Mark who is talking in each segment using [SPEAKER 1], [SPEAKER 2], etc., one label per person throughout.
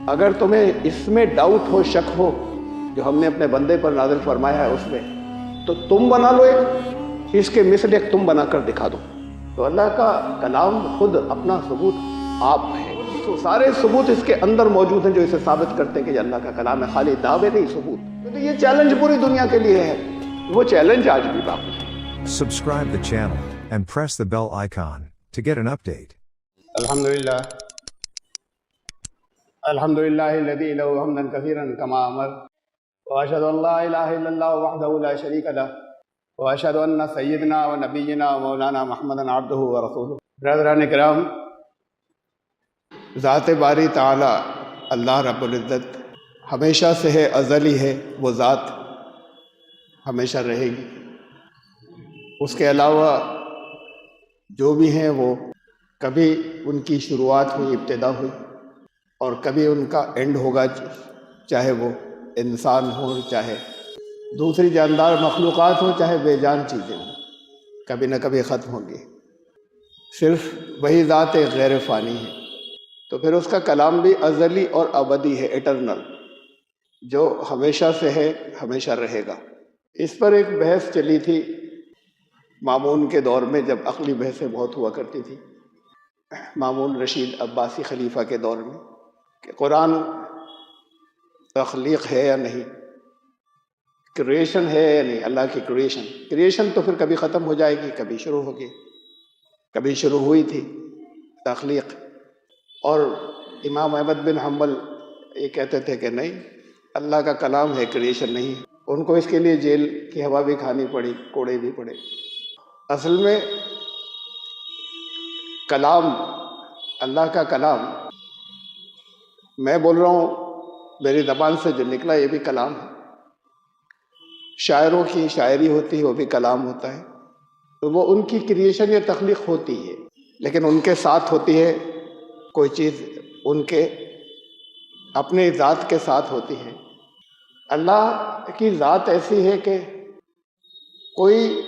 [SPEAKER 1] اگر تمہیں اس میں ڈاؤٹ ہو، شک ہو جو ہم نے اپنے بندے پر نازل فرمایا ہے اس میں، تو تم بنا لو ایک، اس کے مثل ایک تم بنا کر دکھا دو۔ تو اللہ کا کلام خود اپنا ثبوت آپ ہے، تو سارے ثبوت اس کے اندر موجود ہیں جو اسے ثابت کرتے ہیں کہ یہ اللہ کا کلام ہے، خالی دعوے نہیں، ثبوت۔ تو یہ چیلنج پوری دنیا کے لیے ہے، وہ چیلنج آج بھی باقی ہے۔
[SPEAKER 2] Subscribe the channel and press the bell icon to get an update.
[SPEAKER 1] الحمدللہ الحمدللہ الذی لہ حمدا کثیرا کما امر، واشهد ان لا الہ الا اللہ وحدہ لا شریک لہ، واشهد ان سیدنا و نبینا و مولانا محمدا عبدہ و رسولہ۔ برادران کرام، ذات باری تعالی اللہ رب العزت ہمیشہ سے ہے، ازلی ہے، وہ ذات ہمیشہ رہے گی۔ اس کے علاوہ جو بھی ہیں وہ کبھی ان کی شروعات ہوئی، ابتدا ہوئی، اور کبھی ان کا اینڈ ہوگا، چاہے وہ انسان ہو، چاہے دوسری جاندار مخلوقات ہوں، چاہے بے جان چیزیں ہوں، کبھی نہ کبھی ختم ہوں گی۔ صرف وہی ذات ایک غیر فانی ہے، تو پھر اس کا کلام بھی ازلی اور ابدی ہے، ایٹرنل، جو ہمیشہ سے ہے، ہمیشہ رہے گا۔ اس پر ایک بحث چلی تھی مامون کے دور میں، جب عقلی بحثیں بہت ہوا کرتی تھی، مامون رشید عباسی خلیفہ کے دور میں، کہ قرآن تخلیق ہے یا نہیں، کریشن ہے یا نہیں، اللہ کی کریشن تو پھر کبھی ختم ہو جائے گی، کبھی شروع ہوگی، کبھی شروع ہوئی تھی تخلیق۔ اور امام احمد بن حنبل یہ کہتے تھے کہ نہیں، اللہ کا کلام ہے، کریشن نہیں۔ ان کو اس کے لیے جیل کی ہوا بھی کھانی پڑی، کوڑے بھی پڑے۔ اصل میں کلام، اللہ کا کلام، میں بول رہا ہوں، میری زبان سے جو نکلا یہ بھی کلام ہے۔ شاعروں کی شاعری ہوتی ہے، وہ بھی کلام ہوتا ہے، تو وہ ان کی کریشن یا تخلیق ہوتی ہے، لیکن ان کے ساتھ ہوتی ہے کوئی چیز، ان کے اپنے ذات کے ساتھ ہوتی ہے۔ اللہ کی ذات ایسی ہے کہ کوئی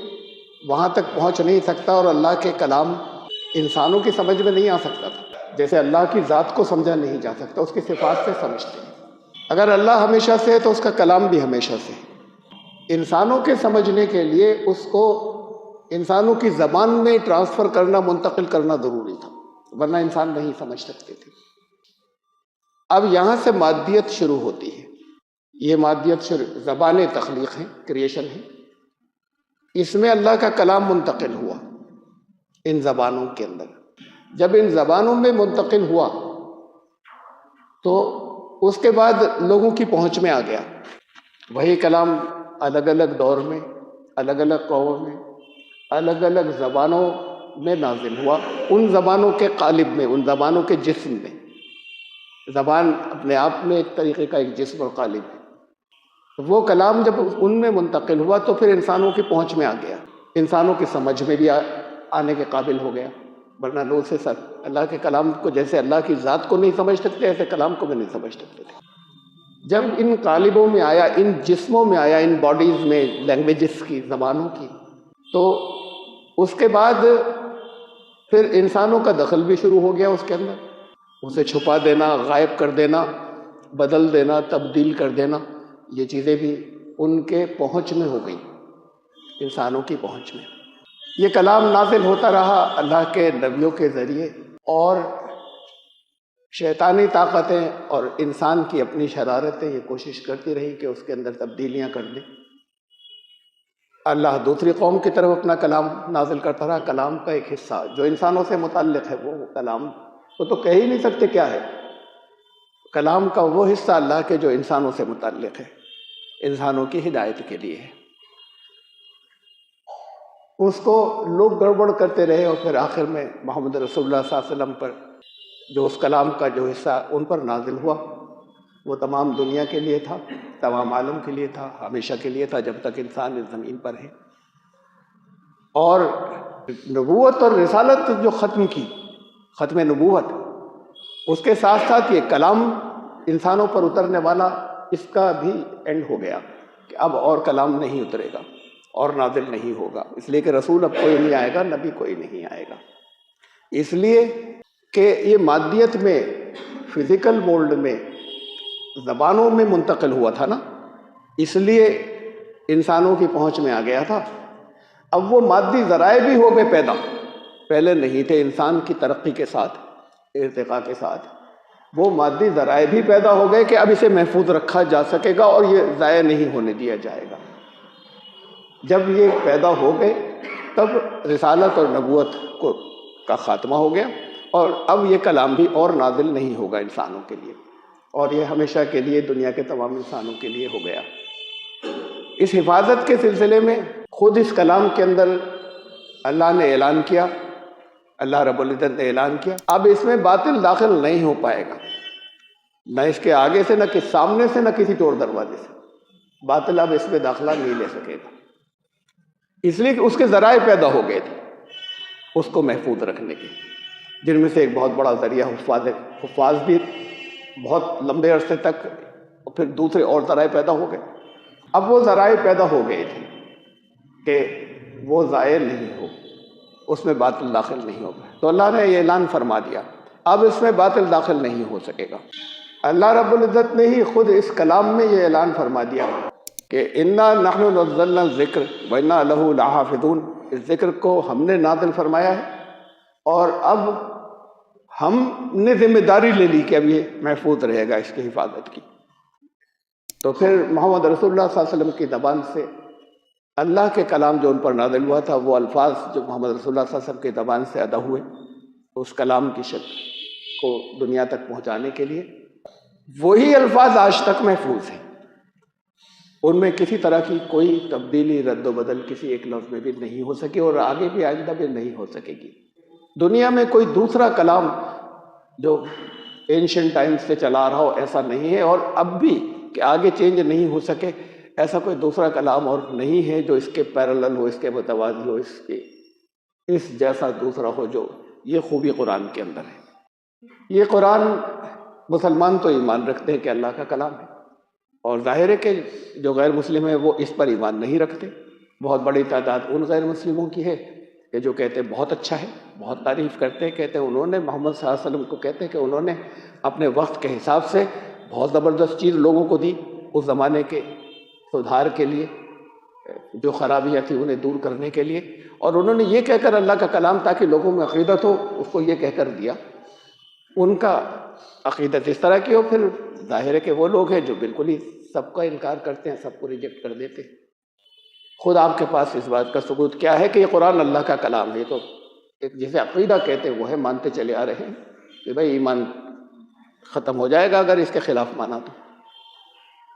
[SPEAKER 1] وہاں تک پہنچ نہیں سکتا، اور اللہ کے کلام انسانوں کی سمجھ میں نہیں آ سکتا تھا، جیسے اللہ کی ذات کو سمجھا نہیں جا سکتا، اس کی صفات سے سمجھتے ہیں۔ اگر اللہ ہمیشہ سے ہے تو اس کا کلام بھی ہمیشہ سے ہے۔ انسانوں کے سمجھنے کے لیے اس کو انسانوں کی زبان میں ٹرانسفر کرنا، منتقل کرنا ضروری تھا، ورنہ انسان نہیں سمجھ سکتے تھے۔ اب یہاں سے مادیت شروع ہوتی ہے، یہ مادیت زبان تخلیق ہے، کریشن ہے۔ اس میں اللہ کا کلام منتقل ہوا ان زبانوں کے اندر۔ جب ان زبانوں میں منتقل ہوا تو اس کے بعد لوگوں کی پہنچ میں آ گیا۔ وہی کلام الگ الگ دور میں، الگ الگ قوموں میں، الگ الگ زبانوں میں نازل ہوا، ان زبانوں کے قالب میں، ان زبانوں کے جسم میں۔ زبان اپنے آپ میں ایک طریقے کا ایک جسم اور قالب ہے۔ وہ کلام جب ان میں منتقل ہوا تو پھر انسانوں کی پہنچ میں آ گیا، انسانوں کی سمجھ میں بھی آنے کے قابل ہو گیا، ورنہ لوگ سے سر اللہ کے کلام کو، جیسے اللہ کی ذات کو نہیں سمجھ سکتے، ایسے کلام کو بھی نہیں سمجھ سکتے تھے۔ جب ان قالبوں میں آیا، ان جسموں میں آیا، ان باڈیز میں، لینگویجز کی، زبانوں کی، تو اس کے بعد پھر انسانوں کا دخل بھی شروع ہو گیا اس کے اندر، اسے چھپا دینا، غائب کر دینا، بدل دینا، تبدیل کر دینا، یہ چیزیں بھی ان کے پہنچ میں ہو گئی، انسانوں کی پہنچ میں۔ یہ کلام نازل ہوتا رہا اللہ کے نبیوں کے ذریعے، اور شیطانی طاقتیں اور انسان کی اپنی شرارتیں یہ کوشش کرتی رہی کہ اس کے اندر تبدیلیاں کر دیں۔ اللہ دوسری قوم کی طرف اپنا کلام نازل کرتا رہا، کلام کا ایک حصہ جو انسانوں سے متعلق ہے، وہ کلام وہ تو کہہ ہی نہیں سکتے کیا ہے، کلام کا وہ حصہ اللہ کے جو انسانوں سے متعلق ہے، انسانوں کی ہدایت کے لیے ہے۔ اس کو لوگ گڑبڑ کرتے رہے، اور پھر آخر میں محمد رسول اللہ صلی اللہ علیہ وسلم پر جو اس کلام کا جو حصہ ان پر نازل ہوا، وہ تمام دنیا کے لیے تھا، تمام عالم کے لیے تھا، ہمیشہ کے لیے تھا، جب تک انسان اس زمین پر ہے۔ اور نبوت اور رسالت جو ختم کی، ختم نبوت، اس کے ساتھ ساتھ یہ کلام انسانوں پر اترنے والا، اس کا بھی اینڈ ہو گیا کہ اب اور کلام نہیں اترے گا اور نازل نہیں ہوگا، اس لیے کہ رسول اب کوئی نہیں آئے گا، نبی کوئی نہیں آئے گا، اس لیے کہ یہ مادیت میں، فزیکل ورلڈ میں زبانوں میں منتقل ہوا تھا نا، اس لیے انسانوں کی پہنچ میں آ گیا تھا۔ اب وہ مادی ذرائع بھی ہو گئے پیدا، پہلے نہیں تھے۔ انسان کی ترقی کے ساتھ، ارتقاء کے ساتھ وہ مادی ذرائع بھی پیدا ہو گئے کہ اب اسے محفوظ رکھا جا سکے گا اور یہ ضائع نہیں ہونے دیا جائے گا۔ جب یہ پیدا ہو گئے تب رسالت اور نبوت کا خاتمہ ہو گیا، اور اب یہ کلام بھی اور نازل نہیں ہوگا انسانوں کے لیے، اور یہ ہمیشہ کے لیے دنیا کے تمام انسانوں کے لیے ہو گیا۔ اس حفاظت کے سلسلے میں خود اس کلام کے اندر اللہ نے اعلان کیا، اللہ رب العزت نے اعلان کیا، اب اس میں باطل داخل نہیں ہو پائے گا، نہ اس کے آگے سے، نہ سامنے سے، نہ کسی ٹور دروازے سے۔ باطل اب اس میں داخلہ نہیں لے سکے گا، اس لیے کہ اس کے ذرائع پیدا ہو گئے تھے اس کو محفوظ رکھنے کے، جن میں سے ایک بہت بڑا ذریعہ حفاظ بھی بہت لمبے عرصے تک، اور پھر دوسرے اور ذرائع پیدا ہو گئے۔ اب وہ ذرائع پیدا ہو گئے تھے کہ وہ ضائع نہیں ہو، اس میں باطل داخل نہیں ہوگا، تو اللہ نے یہ اعلان فرما دیا اب اس میں باطل داخل نہیں ہو سکے گا۔ اللہ رب العزت نے ہی خود اس کلام میں یہ اعلان فرما دیا کہ انا نحن نزلنا الذکر وانا لہ لحافظون، اس ذکر کو ہم نے نازل فرمایا ہے اور اب ہم نے ذمہ داری لے لی کہ اب یہ محفوظ رہے گا، اس کی حفاظت کی۔ تو پھر محمد رسول اللہ صلی اللہ علیہ وسلم کی زبان سے اللہ کے کلام جو ان پر نازل ہوا تھا، وہ الفاظ جو محمد رسول اللہ صلی اللہ علیہ وسلم کی زبان سے ادا ہوئے اس کلام کی شکل کو دنیا تک پہنچانے کے لیے، وہی الفاظ آج تک محفوظ ہیں، ان میں کسی طرح کی کوئی تبدیلی، رد و بدل کسی ایک لفظ میں بھی نہیں ہو سکی، اور آگے بھی آئندہ بھی نہیں ہو سکے گی۔ دنیا میں کوئی دوسرا کلام جو اینشنٹ ٹائمز سے چلا آ رہا ہو ایسا نہیں ہے، اور اب بھی کہ آگے چینج نہیں ہو سکے، ایسا کوئی دوسرا کلام اور نہیں ہے جو اس کے پیرالل ہو، اس کے متوازی ہو، اس جیسا دوسرا ہو جو یہ خوبی قرآن کے اندر ہے۔ یہ قرآن مسلمان تو ایمان رکھتے ہیں کہ اللہ کا کلام ہے، اور ظاہر ہے کہ جو غیر مسلم ہیں وہ اس پر ایمان نہیں رکھتے۔ بہت بڑی تعداد ان غیر مسلموں کی ہے کہ جو کہتے ہیں بہت اچھا ہے، بہت تعریف کرتے ہیں، کہتے ہیں انہوں نے محمد صلی اللہ علیہ وسلم کو، کہتے ہیں کہ انہوں نے اپنے وقت کے حساب سے بہت زبردست چیز لوگوں کو دی، اس زمانے کے سدھار کے لیے، جو خرابیاں تھیں انہیں دور کرنے کے لیے، اور انہوں نے یہ کہہ کر اللہ کا کلام تاکہ لوگوں میں عقیدت ہو اس کو یہ کہہ کر دیا۔ ان کا عقیدت اس طرح کی ہو، پھر ظاہر ہے کہ وہ لوگ ہیں جو بالکل ہی سب کا انکار کرتے ہیں، سب کو ریجیکٹ کر دیتے ہیں۔ خود آپ کے پاس اس بات کا ثبوت کیا ہے کہ یہ قرآن اللہ کا کلام ہے؟ تو ایک جسے عقیدہ کہتے ہیں وہ ہے، مانتے چلے آ رہے ہیں کہ بھائی ایمان ختم ہو جائے گا اگر اس کے خلاف مانا تو،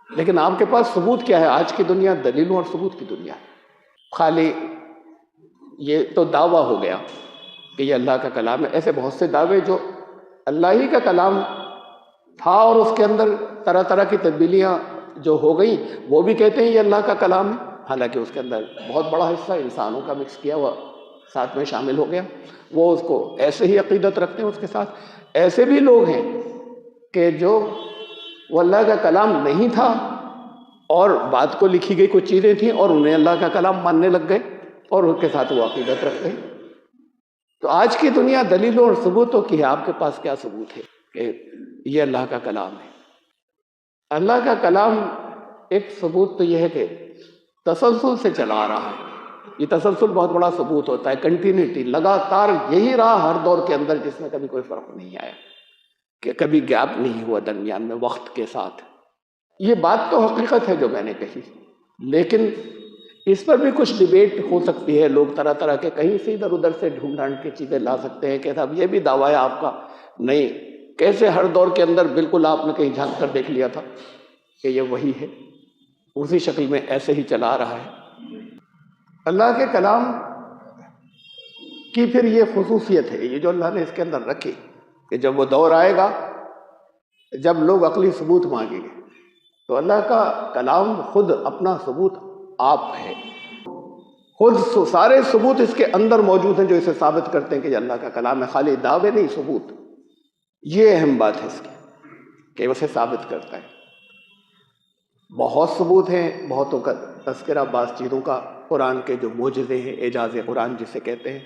[SPEAKER 1] لیکن آپ کے پاس ثبوت کیا ہے؟ آج کی دنیا دلیلوں اور ثبوت کی دنیا ہے، خالی یہ تو دعویٰ ہو گیا کہ یہ اللہ کا کلام ہے۔ ایسے بہت سے دعوے جو اللہ ہی کا کلام تھا اور اس کے اندر طرح طرح کی تبدیلیاں جو ہو گئیں، وہ بھی کہتے ہیں یہ اللہ کا کلام ہے، حالانکہ اس کے اندر بہت بڑا حصہ انسانوں کا مکس کیا ہوا ساتھ میں شامل ہو گیا، وہ اس کو ایسے ہی عقیدت رکھتے ہیں اس کے ساتھ۔ ایسے بھی لوگ ہیں کہ جو وہ اللہ کا کلام نہیں تھا اور بعد کو لکھی گئی کچھ چیزیں تھیں اور انہیں اللہ کا کلام ماننے لگ گئے اور ان کے ساتھ وہ عقیدت رکھتے ہیں۔ تو آج کی دنیا دلیلوں اور ثبوتوں کی ہے، آپ کے پاس کیا ثبوت ہے کہ یہ اللہ کا کلام ہے؟ اللہ کا کلام ایک ثبوت تو یہ ہے کہ تسلسل سے چلا آ رہا ہے، یہ تسلسل بہت بڑا ثبوت ہوتا ہے، کنٹینیوٹی، لگاتار یہی رہا ہر دور کے اندر، جس میں کبھی کوئی فرق نہیں آیا، کہ کبھی گیپ نہیں ہوا درمیان میں وقت کے ساتھ۔ یہ بات تو حقیقت ہے جو میں نے کہی، لیکن اس پر بھی کچھ ڈیبیٹ ہو سکتی ہے، لوگ طرح طرح کے کہیں سے ادھر ادھر سے ڈھونڈ ڈھانڈ کے چیزیں لا سکتے ہیں کہ صاحب یہ بھی دعویٰ ہے آپ کا، نہیں کیسے ہر دور کے اندر بالکل آپ نے کہیں جھانک کر دیکھ لیا تھا کہ یہ وہی ہے، اسی شکل میں ایسے ہی چلا رہا ہے۔ اللہ کے کلام کی پھر یہ خصوصیت ہے، یہ جو اللہ نے اس کے اندر رکھی، کہ جب وہ دور آئے گا جب لوگ عقلی ثبوت مانگیں گے تو اللہ کا کلام خود اپنا ثبوت آپ ہے، خود سارے ثبوت اس کے اندر موجود ہیں جو اسے ثابت کرتے ہیں کہ یہ اللہ کا کلام ہے، خالی دعوے نہیں، ثبوت۔ یہ اہم بات ہے اس کی کہ اسے ثابت کرتا ہے۔ بہت ثبوت ہیں، بہتوں کا تذکرہ بعض چیزوں کا، قرآن کے جو معجزے ہیں، اعجاز قرآن جسے کہتے ہیں،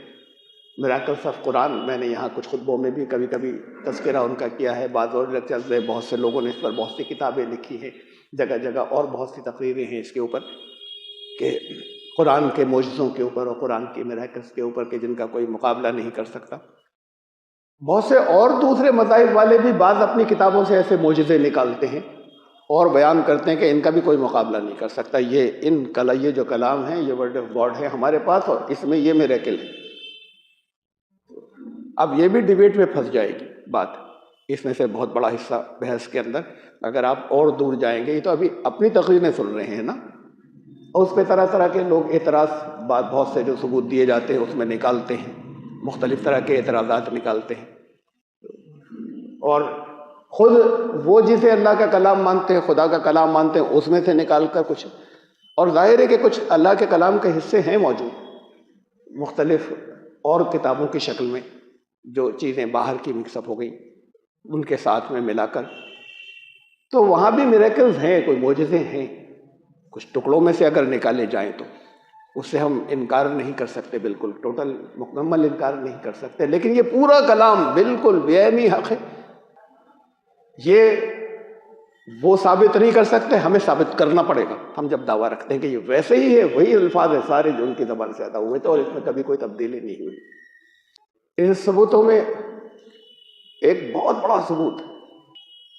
[SPEAKER 1] میراکلس آف قرآن، میں نے یہاں کچھ خطبوں میں بھی کبھی کبھی تذکرہ ان کا کیا ہے، بعض اور لیکچرز میں بہت سے لوگوں نے اس پر بہت سی کتابیں لکھی ہیں، جگہ جگہ اور بہت سی تقریریں ہیں اس کے اوپر کہ قرآن کے معجزوں کے اوپر اور قرآن کے میراکلس کے اوپر کہ جن کا کوئی مقابلہ نہیں کر سکتا۔ بہت سے اور دوسرے مذاہب والے بھی بعض اپنی کتابوں سے ایسے معجزے نکالتے ہیں اور بیان کرتے ہیں کہ ان کا بھی کوئی مقابلہ نہیں کر سکتا، یہ جو کلام ہے یہ ورڈ آف گاڈ ہے ہمارے پاس اور اس میں یہ میریکل ہے۔ اب یہ بھی ڈیبیٹ میں پھنس جائے گی بات، اس میں سے بہت بڑا حصہ بحث کے اندر اگر آپ اور دور جائیں گے، یہ تو ابھی اپنی تقریریں سن رہے ہیں نا، اور اس پہ طرح طرح کے لوگ اعتراض بہت سے جو ثبوت دیے جاتے ہیں اس میں نکالتے ہیں، مختلف طرح کے اعتراضات نکالتے ہیں، اور خود وہ جسے اللہ کا کلام مانتے ہیں، خدا کا کلام مانتے ہیں، اس میں سے نکال کر کچھ، اور ظاہر ہے کہ کچھ اللہ کے کلام کے حصے ہیں موجود مختلف اور کتابوں کی شکل میں، جو چیزیں باہر کی مکس اپ ہو گئیں ان کے ساتھ میں ملا کر، تو وہاں بھی میریکلز ہیں، کوئی معجزے ہیں، کچھ ٹکڑوں میں سے اگر نکالے جائیں تو اس سے ہم انکار نہیں کر سکتے، بالکل ٹوٹل مکمل انکار نہیں کر سکتے، لیکن یہ پورا کلام بالکل بے عینی حق ہے، یہ وہ ثابت نہیں کر سکتے، ہمیں ثابت کرنا پڑے گا۔ ہم جب دعویٰ رکھتے ہیں کہ یہ ویسے ہی ہے، وہی الفاظ ہیں سارے جو ان کی زبان سے ادا ہوئے تھے اور اس میں کبھی کوئی تبدیلی نہیں ہوئی۔ ان ثبوتوں میں ایک بہت بڑا ثبوت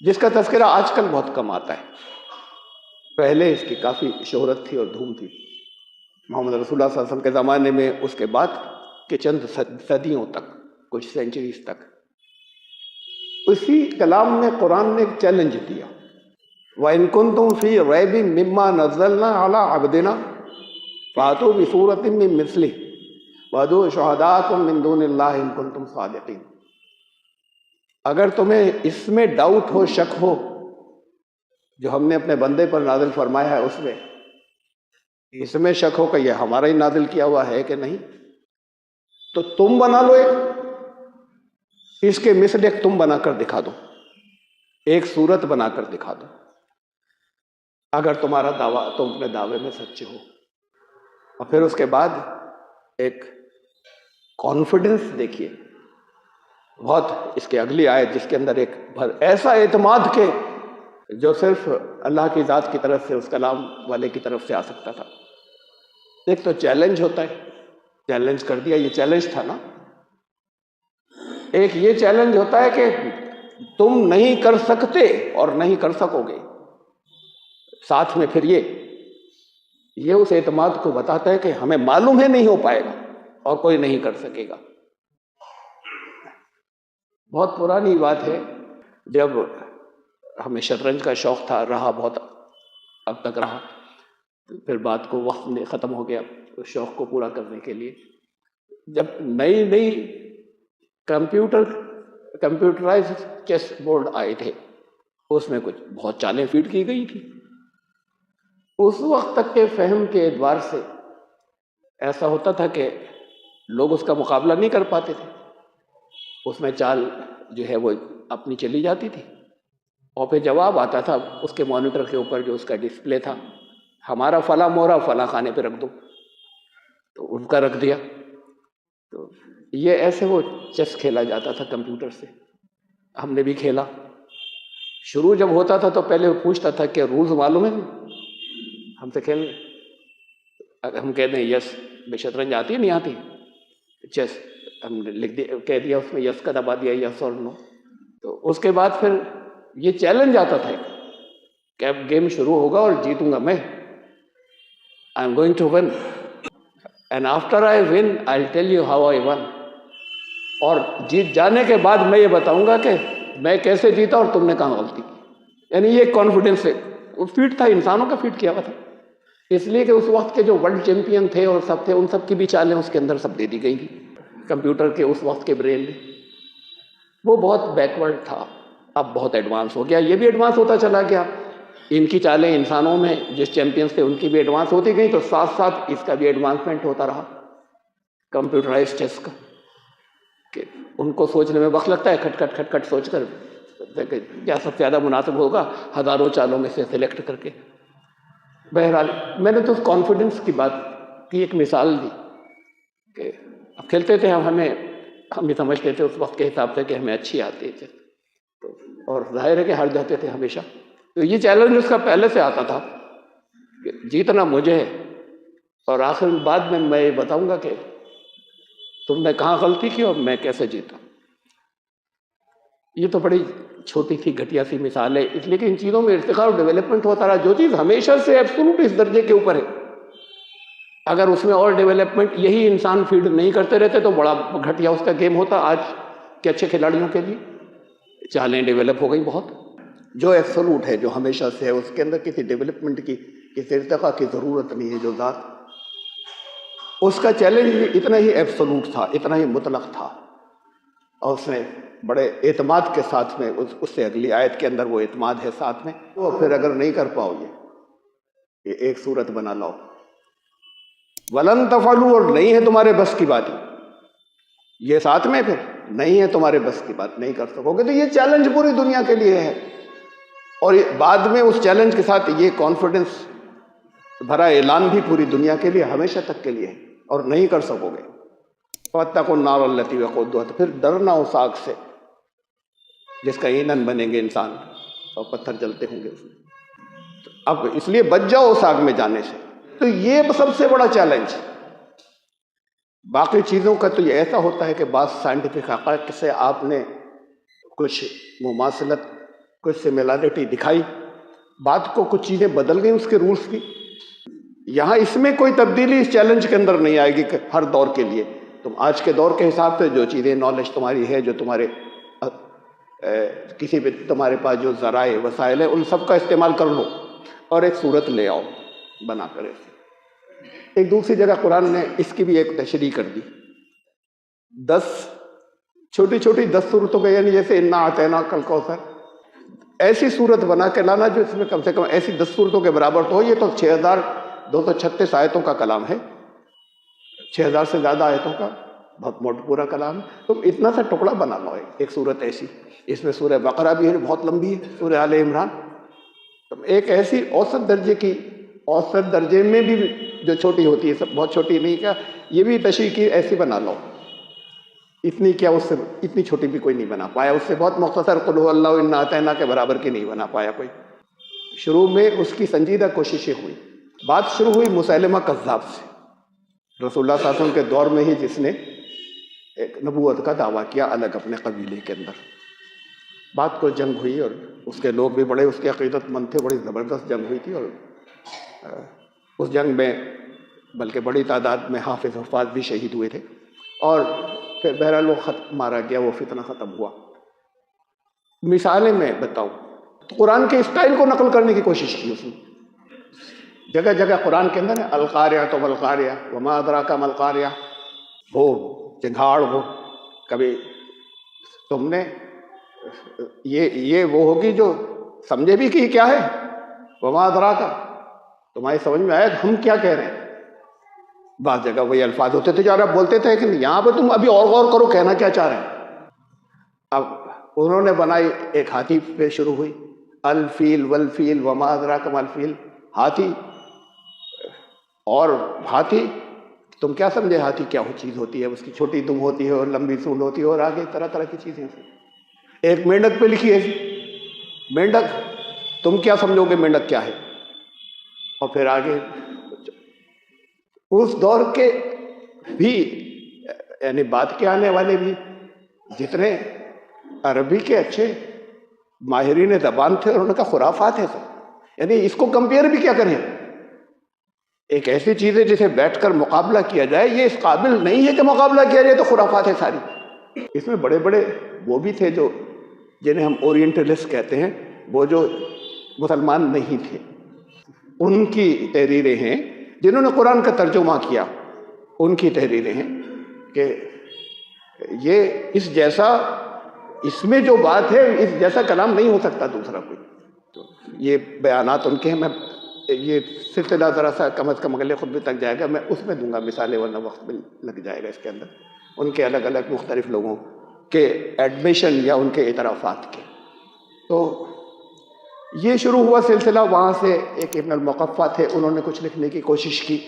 [SPEAKER 1] جس کا تذکرہ آج کل بہت کم آتا ہے، پہلے اس کی کافی شہرت تھی اور دھوم تھی، محمد رسول اللہ صلی اللہ علیہ وسلم کے زمانے میں، اس کے بعد کے چند صدیوں تک، کچھ سینچریز تک، اسی کلام میں قرآن نے ایک چیلنج دیا، وَإِن كُنتُم فِي رَيْبٍ مِّمَّا نَزَّلْنَا عَلَىٰ عَبْدِنَا فَأْتُوا بِسُورَةٍ مِّن مِّثْلِهِ وَادْعُوا شُهَدَاءَكُم مِّن دُونِ اللَّهِ إِن كُنتُمْ صَادِقِينَ۔ اگر تمہیں اس میں ڈاؤٹ ہو، شک ہو، جو ہم نے اپنے بندے پر نازل فرمایا ہے اس میں، اس میں شک ہو کہ یہ ہمارا ہی نازل کیا ہوا ہے کہ نہیں، تو تم بنا لو، اس کے مثل ایک تم بنا کر دکھا دو، ایک صورت بنا کر دکھا دو، اگر تمہارا دعویٰ، تم اپنے دعوے میں سچے ہو۔ اور پھر اس کے بعد ایک کانفیڈنس دیکھیے، بہت اس کے اگلی آیت جس کے اندر ایک ایسا اعتماد کہ جو صرف اللہ کی ذات کی طرف سے، اس کلام والے کی طرف سے آ سکتا تھا۔ ایک تو چیلنج ہوتا ہے، چیلنج کر دیا، یہ چیلنج تھا نا۔ ایک یہ چیلنج ہوتا ہے کہ تم نہیں کر سکتے اور نہیں کر سکو گے، ساتھ میں پھر یہ اس اعتماد کو بتاتا ہے کہ ہمیں معلوم ہے نہیں ہو پائے گا اور کوئی نہیں کر سکے گا۔ بہت پرانی بات ہے، جب ہمیں شطرنج کا شوق تھا، رہا بہت، اب تک رہا، پھر بات کو وقت میں ختم ہو گیا اس شوق کو پورا کرنے کے لیے۔ جب نئی کمپیوٹرائز چیس بورڈ آئے تھے، اس میں کچھ بہت چالیں فیڈ کی گئی تھی، اس وقت تک کے فہم کے اعتبار سے ایسا ہوتا تھا کہ لوگ اس کا مقابلہ نہیں کر پاتے تھے، اس میں چال جو ہے وہ اپنی چلی جاتی تھی، اور پھر جواب آتا تھا اس کے مانیٹر کے اوپر جو اس کا ڈسپلے تھا، ہمارا فلاں مورا فلاں خانے پہ رکھ دو، تو ان کا رکھ دیا۔ تو یہ ایسے وہ چیس کھیلا جاتا تھا کمپیوٹر سے، ہم نے بھی کھیلا۔ شروع جب ہوتا تھا تو پہلے وہ پوچھتا تھا کہ رولز معلوم ہے ہم سے کھیلنے، اگر ہم کہہ دیں یس، بے شطرنج آتی ہے نہیں آتی، چیس ہم نے لکھ دیا، کہہ دیا اس میں یس کا دبا دیا، یس اور نو، تو اس کے بعد پھر یہ چیلنج آتا تھا کہ اب گیم شروع ہوگا اور جیتوں گا میں، I am going to win and after I win I will tell you how I win, اور جیت جانے کے بعد میں یہ بتاؤں گا کہ میں کیسے جیتا اور تم نے کہاں غلطی کی۔ یعنی یہ کانفیڈنس ہے، وہ فیٹ تھا، انسانوں کا فیٹ کیا ہوا تھا، اس لیے کہ اس وقت کے جو ورلڈ چیمپئن تھے اور سب تھے، ان سب کی بھی چالیں اس کے اندر سب دے دی گئی تھی کمپیوٹر کے اس وقت کے برین میں۔ وہ بہت بیکورڈ تھا، اب بہت ایڈوانس ہو گیا، یہ بھی ایڈوانس ہوتا چلا گیا، ان کی چالیں انسانوں میں جس چیمپئنس تھے ان کی بھی ایڈوانس ہوتی گئی، تو ساتھ ساتھ اس کا بھی ایڈوانسمنٹ ہوتا رہا کمپیوٹرائز چیس کا، کہ ان کو سوچنے میں وقت لگتا ہے، کھٹ کھٹ سوچ کر کیا سب سے زیادہ مناسب ہوگا، ہزاروں چالوں میں سے سلیکٹ کر کے۔ بہرحال میں نے تو اس کانفیڈنس کی بات کی ایک مثال دی کہ اب کھیلتے تھے ہمیں ہم یہ سمجھتے تھے اس وقت کے حساب سے کہ ہمیں اچھی آتی تھی، اور ظاہر ہے کہ ہار جاتے تھے ہمیشہ. تو یہ چیلنج اس کا پہلے سے آتا تھا کہ جیتنا مجھے ہے، اور آخر بعد میں یہ بتاؤں گا کہ تم نے کہاں غلطی کی اور میں کیسے جیتا. یہ تو بڑی چھوٹی سی گھٹیا سی مثال ہے، اس لیے کہ ان چیزوں میں ارتقاء اور ڈیولپمنٹ ہوتا رہا. جو چیز ہمیشہ سے ایبسولوٹ اس درجے کے اوپر ہے، اگر اس میں اور ڈیولپمنٹ یہی انسان فیڈ نہیں کرتے رہتے تو بڑا گھٹیا اس کا گیم ہوتا. آج کے اچھے کھلاڑیوں کے لیے چالیں ڈیولپ ہو گئی بہت. جو ایبسولوٹ ہے، جو ہمیشہ سے ہے، اس کے اندر کسی ڈیولپمنٹ کی، کسی ارتقاء کی ضرورت نہیں ہے. جو ذات، اس کا چیلنج بھی اتنا ہی ایبسولوٹ تھا، اتنا ہی مطلق تھا، اور اس نے بڑے اعتماد کے ساتھ میں اس سے اگلی آیت کے اندر وہ اعتماد ہے ساتھ میں. تو پھر اگر نہیں کر پاؤ یہ ایک صورت بنا لاؤ، ولن تفعلوا، اور نہیں ہے تمہارے بس کی بات، یہ ساتھ میں پھر نہیں ہے تمہارے بس کی بات، نہیں کر سکو گے. تو یہ چیلنج پوری دنیا کے لیے ہے، اور بعد میں اس چیلنج کے ساتھ یہ کانفیڈنس بھرا اعلان بھی پوری دنیا کے لیے ہمیشہ تک کے لیے ہے، اور نہیں کر سکو گے. فَاتَّقُوا النَّارَ الَّتِي وَقُودُوهَا، پھر ڈرنا اس آگ سے جس کا ایندھن بنیں گے انسان اور پتھر جلتے ہوں گے اس میں. اب اس لیے بچ جاؤ اس آگ میں جانے سے. تو یہ سب سے بڑا چیلنج. باقی چیزوں کا تو یہ ایسا ہوتا ہے کہ بعض سائنٹیفک حقائق سے آپ نے کچھ مماثلت، کچھ سملیرٹی دکھائی، بات کو کچھ چیزیں بدل گئی اس کے رولز کی. یہاں اس میں کوئی تبدیلی اس چیلنج کے اندر نہیں آئے گی کہ ہر دور کے لیے تم آج کے دور کے حساب سے جو چیزیں نالج تمہاری ہے، جو تمہارے کسی بھی تمہارے پاس جو ذرائع وسائل ہیں، ان سب کا استعمال کر لو اور ایک صورت لے آؤ بنا کر. ایک دوسری جگہ قرآن نے اس کی بھی ایک تشریح کر دی. 10 چھوٹی چھوٹی 10 صورتوں کا، یعنی جیسے انا اعطیناک الکوثر، ایسی صورت بنا کے لانا جو اس میں کم سے کم ایسی 10 صورتوں کے برابر تو ہو. یہ تو 6236 آیتوں کا کلام ہے، 6000 سے زیادہ آیتوں کا بہت موٹا پورا کلام ہے. تم اتنا سا ٹکڑا بنا لو ایک صورت ایسی. اس میں سورہ بقرہ بھی ہے، بہت لمبی ہے، سورہ آل عمران. تم ایک ایسی اوسط درجے کی، اوسط درجے میں بھی جو چھوٹی ہوتی ہے، سب بہت چھوٹی نہیں، کیا یہ بھی تشریح کی ایسی بنا لو. اتنی کیا، اس سے اتنی چھوٹی بھی کوئی نہیں بنا پایا. اس سے بہت مختصر قل هو اللہ انا اعطیناک کے برابر کی نہیں بنا پایا کوئی. شروع میں اس کی سنجیدہ کوششیں ہوئی. بات شروع ہوئی مسیلمہ کذاب سے، رسول اللہ صلی اللہ علیہ وسلم کے دور میں ہی، جس نے ایک نبوت کا دعویٰ کیا الگ اپنے قبیلے کے اندر. بات کو جنگ ہوئی، اور اس کے لوگ بھی بڑے اس کے عقیدت مند تھے. بڑی زبردست جنگ ہوئی تھی، اور اس جنگ میں بلکہ بڑی تعداد میں حافظ حفاظ بھی شہید ہوئے تھے. اور پھر بہرحال وہ مارا گیا، وہ فتنہ ختم ہوا. مثالیں میں بتاؤں تو قرآن کے اسٹائل کو نقل کرنے کی کوشش کی اس نے. جگہ جگہ قرآن کے اندر ہے القاریہ تو ملقاریہ وما ادراک ما القاریہ، وہ چنگھاڑ. وہ کبھی تم نے یہ وہ ہوگی جو سمجھے بھی کہ کیا ہے، وما ادراک، تمہاری سمجھ میں آیا ہم کیا کہہ رہے ہیں. بعض جگہ وہی الفاظ ہوتے تھے جو آپ بولتے تھے، کہ یہاں پہ تم ابھی اور غور کرو کہنا کیا چاہ رہے ہیں. اب انہوں نے بنائی، ایک ہاتھی پہ شروع ہوئی، الفیل والفیل وما ادراک ما الفیل، ہاتھی. اور ہاتھی تم کیا سمجھے ہاتھی کیا چیز ہوتی ہے، اس کی چھوٹی دم ہوتی ہے اور لمبی سونڈ ہوتی ہے، اور آگے طرح طرح کی چیزیں. ایک مینڈک پہ لکھی ہے مینڈک، تم کیا سمجھو گے مینڈک کیا ہے. اور پھر آگے اس دور کے بھی، یعنی بعد کے آنے والے بھی جتنے عربی کے اچھے ماہرین زبان تھے، انہوں نے کہا خرافات ہے سب. یعنی اس کو کمپیئر بھی کیا کریں، ایک ایسی چیز ہے جسے بیٹھ کر مقابلہ کیا جائے، یہ اس قابل نہیں ہے کہ مقابلہ کیا جائے، تو خرافات ہے ساری. اس میں بڑے بڑے وہ بھی تھے جو جنہیں ہم اورینٹلسٹ کہتے ہیں، وہ جو مسلمان نہیں تھے، ان کی تحریریں ہیں. جنہوں نے قرآن کا ترجمہ کیا، ان کی تحریریں ہیں کہ یہ اس جیسا، اس میں جو بات ہے اس جیسا کلام نہیں ہو سکتا دوسرا کوئی. تو یہ بیانات ان کے ہیں. میں یہ سلسلہ ذرا سا کم از کم اگلے خطبے تک جائے گا، میں اس میں دوں گا مثالیں، ورنہ وقت بھی لگ جائے گا اس کے اندر. ان کے الگ الگ مختلف لوگوں کے ایڈمیشن یا ان کے اعترافات کے. تو یہ شروع ہوا سلسلہ وہاں سے. ایک ابن المقفع تھے، انہوں نے کچھ لکھنے کی کوشش کی.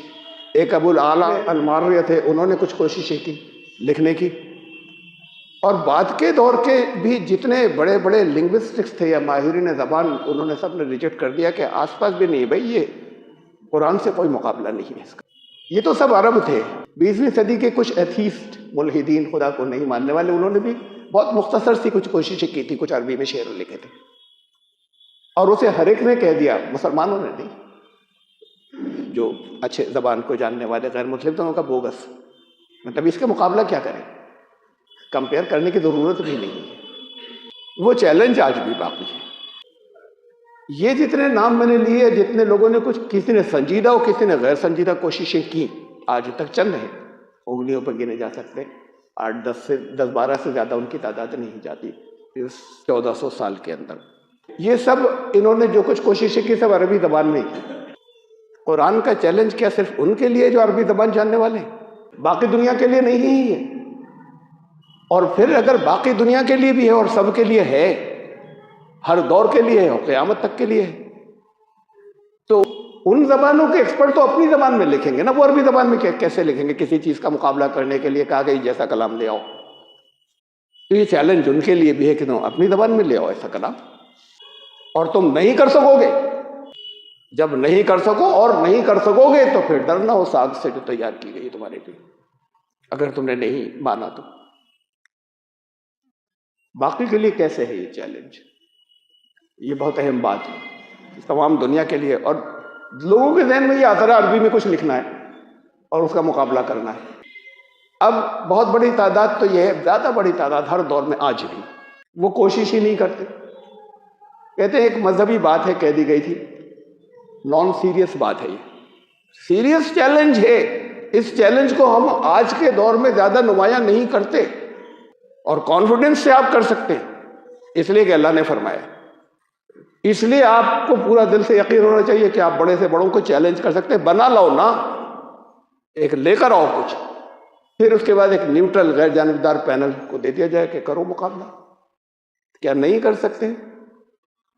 [SPEAKER 1] ایک ابو الاعلیٰ الماریہ تھے، انہوں نے کچھ کوششیں کی لکھنے کی. اور بعد کے دور کے بھی جتنے بڑے بڑے لنگوسٹکس تھے یا ماہرین زبان، انہوں نے سب نے ریجیکٹ کر دیا کہ آس پاس بھی نہیں بھائی، یہ قرآن سے کوئی مقابلہ نہیں ہے اس کا۔ یہ تو سب عرب تھے۔ 20ویں صدی کے کچھ ایتھیسٹ، ملحدین، خدا کو نہیں ماننے والے، انہوں نے بھی بہت مختصر سی کچھ کوششیں کی تھی، کچھ عربی میں شعر لکھے تھے، اور اسے ہر ایک نے کہہ دیا، مسلمانوں نے نہیں، جو اچھے زبان کو جاننے والے غیر مسلم تو ان کا بوگس، مطلب اس کے مقابلہ کیا کریں، کمپیئر کرنے کی ضرورت بھی نہیں ہے۔ وہ چیلنج آج بھی باقی ہے۔ یہ جتنے نام میں نے لیے، جتنے لوگوں نے کچھ، کسی نے سنجیدہ اور کسی نے غیر سنجیدہ کوششیں کی، آج تک چل رہے ہیں، انگلیوں پر گنے جا سکتے، 10-12 سے زیادہ ان کی تعداد نہیں جاتی اس 1400 سال کے اندر۔ یہ سب انہوں نے جو کچھ کوششیں کی، سب عربی زبان میں کی۔ قرآن کا چیلنج کیا صرف ان کے لیے جو عربی زبان جاننے والے ہیں؟ باقی دنیا کے لیے نہیں ہی ہے۔ اور پھر اگر باقی دنیا کے لیے بھی ہے اور سب کے لیے ہے، ہر دور کے لیے ہے اور قیامت تک کے لیے ہے، تو ان زبانوں کے ایکسپرٹ تو اپنی زبان میں لکھیں گے نا، وہ عربی زبان میں کیسے لکھیں گے؟ کسی چیز کا مقابلہ کرنے کے لیے کہا کہ جیسا کلام لے آؤ، تو یہ چیلنج ان کے لیے بھی ہے کہ تم اپنی زبان میں لے آؤ ایسا کلام، اور تم نہیں کر سکو گے۔ جب نہیں کر سکو اور نہیں کر سکو گے تو پھر ڈرنا اس آگ سے جو تیار کی گئی تمہارے لیے، اگر تم نے نہیں مانا تو۔ باقی کے لیے کیسے ہے یہ چیلنج؟ یہ بہت اہم بات ہے تمام دنیا کے لیے، اور لوگوں کے ذہن میں یہ آتا ہے عربی میں کچھ لکھنا ہے اور اس کا مقابلہ کرنا ہے۔ اب بہت بڑی تعداد تو یہ ہے، زیادہ بڑی تعداد ہر دور میں آج بھی وہ کوشش ہی نہیں کرتے، کہتے ہیں ایک مذہبی بات ہے، کہہ دی گئی تھی، نان سیریس بات ہے، یہ سیریس چیلنج ہے۔ اس چیلنج کو ہم آج کے دور میں زیادہ نمایاں نہیں کرتے، اور کانفیڈنس سے آپ کر سکتے ہیں، اس لیے کہ اللہ نے فرمایا، اس لیے آپ کو پورا دل سے یقین ہونا چاہیے کہ آپ بڑے سے بڑوں کو چیلنج کر سکتے ہیں۔ بنا لاؤ نا، ایک لے کر آؤ کچھ، پھر اس کے بعد ایک نیوٹرل غیر جانبدار پینل کو دے دیا جائے کہ کرو مقابلہ۔ کیا نہیں کر سکتے؟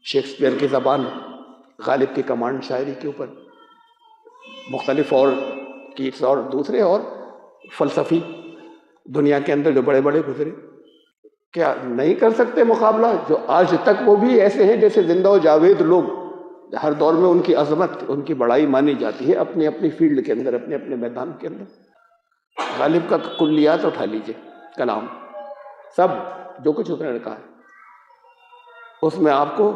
[SPEAKER 1] شیکسپیئر کی زبان، غالب کی کمانڈ شاعری کے اوپر، مختلف اور کیٹس اور دوسرے اور فلسفی دنیا کے اندر جو بڑے بڑے گزرے، کیا نہیں کر سکتے مقابلہ؟ جو آج تک وہ بھی ایسے ہیں جیسے زندہ و جاوید لوگ، ہر دور میں ان کی عظمت، ان کی بڑائی مانی جاتی ہے اپنی اپنی فیلڈ کے اندر، اپنے اپنے میدان کے اندر۔ غالب کا کلیات اٹھا لیجئے، کلام، سب جو کچھ اس نے کہا ہے، اس میں آپ کو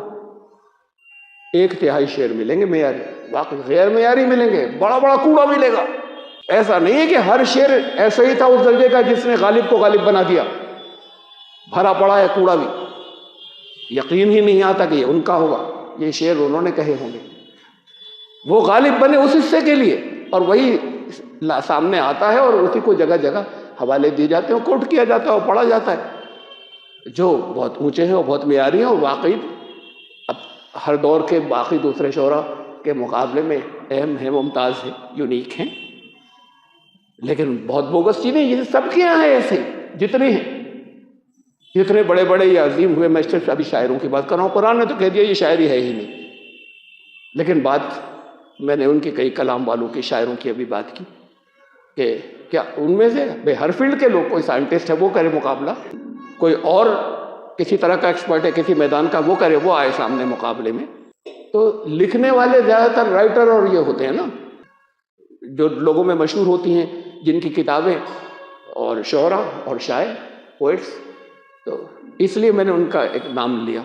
[SPEAKER 1] 1/3 شعر ملیں گے معیاری، باقی غیر معیاری ملیں گے، بڑا بڑا کوڑا ملے گا۔ ایسا نہیں ہے کہ ہر شعر ایسا ہی تھا اس درجے کا جس نے غالب کو غالب بنا دیا، بھرا پڑا ہے کوڑا بھی، یقین ہی نہیں آتا کہ یہ ان کا ہوگا، یہ شعر انہوں نے کہے ہوں گے۔ وہ غالب بنے اس حصے کے لیے، اور وہی سامنے آتا ہے اور اسی کو جگہ جگہ حوالے دیے جاتے ہیں، کوٹ کیا جاتا ہے اور پڑھا جاتا ہے، جو بہت اونچے ہیں اور بہت معیاری ہیں، اور واقعی اب ہر دور کے باقی دوسرے شعراء کے مقابلے میں اہم ہیں، ممتاز ہیں، یونیک ہیں، لیکن بہت بوگس چیزیں یہ سب کے یہاں ہیں، ایسے جتنے ہیں، جتنے بڑے بڑے یا عظیم ہوئے۔ میں صرف ابھی شاعروں کی بات کر رہا ہوں، قرآن نے تو کہہ دیا یہ شاعری ہے ہی نہیں، لیکن بات میں نے ان کے کئی کلام والوں کی، شاعروں کی ابھی بات کی کہ کیا ان میں سے ہر فیلڈ کے لوگ، کوئی سائنٹسٹ ہے وہ کرے مقابلہ، کوئی اور کسی طرح کا ایکسپرٹ ہے کسی میدان کا وہ کرے، وہ آئے سامنے مقابلے میں۔ تو لکھنے والے زیادہ تر رائٹر اور یہ ہوتے ہیں نا، جو لوگوں میں مشہور ہوتی ہیں، جن کی کتابیں، اور شعراء اور شاعر، پوئٹس، تو اس لیے میں نے ان کا ایک نام لیا۔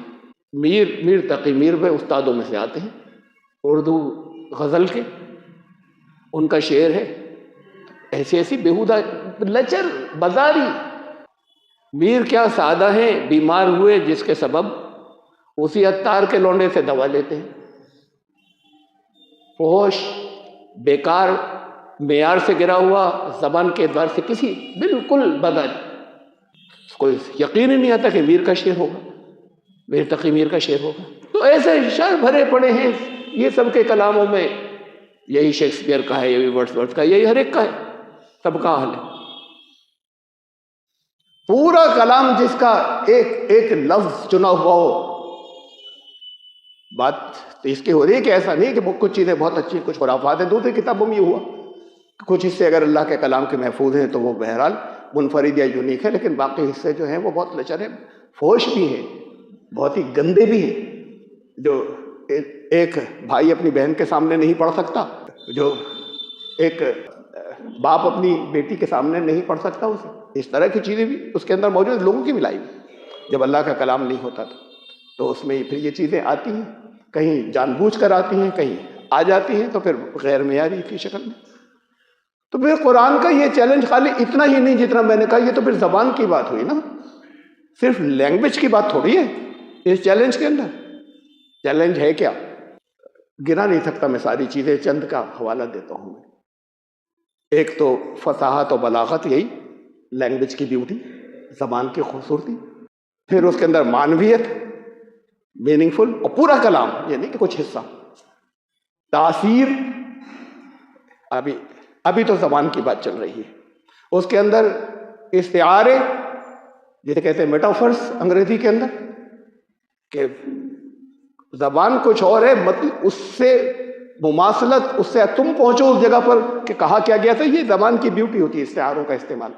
[SPEAKER 1] میر تقی میر بھائی استادوں میں سے آتے ہیں اردو غزل کے، ان کا شعر ہے ایسی ایسی بیہودہ لچر بازاری، میر کیا سادہ ہیں، بیمار ہوئے جس کے سبب اسی عطار کے لونڈے سے دوا لیتے ہیں، فحش بیکار معیار سے گرا ہوا، زبان کے اعتبار سے کسی بالکل بدل، کوئی یقین ہی نہیں آتا کہ میر کا شعر ہوگا، میر تقی میر کا شعر ہوگا۔ تو ایسے شعر بھرے پڑے ہیں یہ سب کے کلاموں میں، یہی شیکسپیئر کا ہے، یہی ورڈسورتھ کا، یہی ہر ایک کا ہے، سب کا حال ہے۔ پورا کلام جس کا ایک ایک لفظ چنا ہوا ہو، بات تو اس کی ہو رہی ہے کہ ایسا نہیں کہ کچھ چیزیں بہت اچھی، کچھ خرافات ہیں۔ دوسری کتابوں میں یہ ہوا کہ کچھ حصے اگر اللہ کے کلام کے محفوظ ہیں تو وہ بہرحال منفرد یا یونیک ہے، لیکن باقی حصے جو ہیں وہ بہت لچر ہیں، فوش بھی ہیں، بہت ہی گندے بھی ہیں، جو ایک بھائی اپنی بہن کے سامنے نہیں پڑھ سکتا، جو ایک باپ اپنی بیٹی کے سامنے نہیں پڑھ سکتا اسے، اس طرح کی چیزیں بھی اس کے اندر موجود ہیں، لوگوں کی ملائی ہوئی۔ جب اللہ کا کلام نہیں ہوتا تو اس میں پھر یہ چیزیں آتی ہیں، کہیں جان بوجھ کر آتی ہیں، کہیں آ جاتی ہیں تو پھر غیر معیاری کی شکل میں۔ تو پھر قرآن کا یہ چیلنج خالی اتنا ہی نہیں جتنا میں نے کہا، یہ تو پھر زبان کی بات ہوئی نا، صرف لینگویج کی بات تھوڑی ہے اس چیلنج کے اندر۔ چیلنج ہے کیا؟ گنا نہیں سکتا میں ساری چیزیں، چند کا حوالہ دیتا ہوں میں۔ ایک تو فصاحت و بلاغت، یہی لینگویج کی بیوٹی، زبان کی خوبصورتی، پھر اس کے اندر معنویت، میننگ فل، اور پورا کلام، یہ نہیں کہ کچھ حصہ، تاثیر۔ ابھی تو زبان کی بات چل رہی ہے، اس کے اندر استعارے جسے کہتے ہیں میٹافرس انگریزی کے اندر، کہ زبان کچھ اور ہے، مطلب اس سے مماثلت، اس سے تم پہنچو اس جگہ پر کہ کہا کیا گیا تھا۔ یہ زبان کی بیوٹی ہوتی ہے، استعاروں کا استعمال،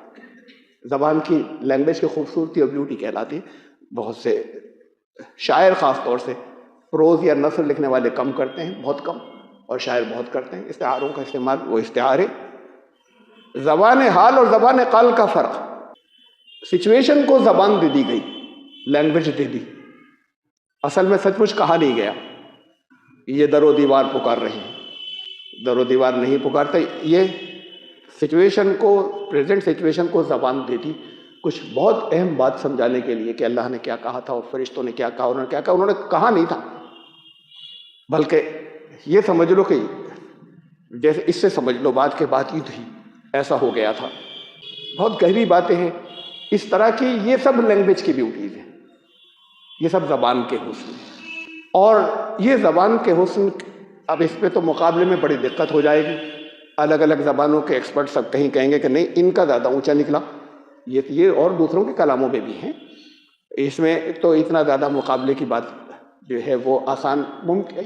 [SPEAKER 1] زبان کی، لینگویج کی خوبصورتی اور بیوٹی کہلاتی ہے۔ بہت سے شاعر خاص طور سے پروز یا نثر لکھنے والے کم کرتے ہیں، بہت کم، اور شاعر بہت کرتے ہیں استعاروں کا استعمال۔ وہ استعارے، زبان حال اور زبان قال کا فرق، سچویشن کو زبان دے دی گئی، لینگویج دے دی، اصل میں سچ مچ کہا نہیں گیا۔ یہ در و دیوار پکار رہے ہیں، در و دیوار نہیں پکارتے، یہ سچویشن کو، پریزنٹ سچویشن کو زبان دے دی کچھ بہت اہم بات سمجھانے کے لیے کہ اللہ نے کیا کہا تھا اور فرشتوں نے کیا کہا، انہوں نے کیا کہا۔ انہوں نے کہا نہیں تھا، بلکہ یہ سمجھ لو کہ جیسے اس سے سمجھ لو بات کے بات ہی تھی، ایسا ہو گیا تھا۔ بہت گہری باتیں ہیں اس طرح کی، یہ سب لینگویج کی بیوٹیز ہیں، یہ سب زبان کے حسن ہیں۔ اور یہ زبان کے حسن، اب اس پہ تو مقابلے میں بڑی دقت ہو جائے گی، الگ الگ زبانوں کے ایکسپرٹ سب کہیں کہیں گے کہ نہیں ان کا زیادہ اونچا نکلا، یہ اور دوسروں کے کلاموں میں بھی ہیں، اس میں تو اتنا زیادہ مقابلے کی بات جو ہے وہ آسان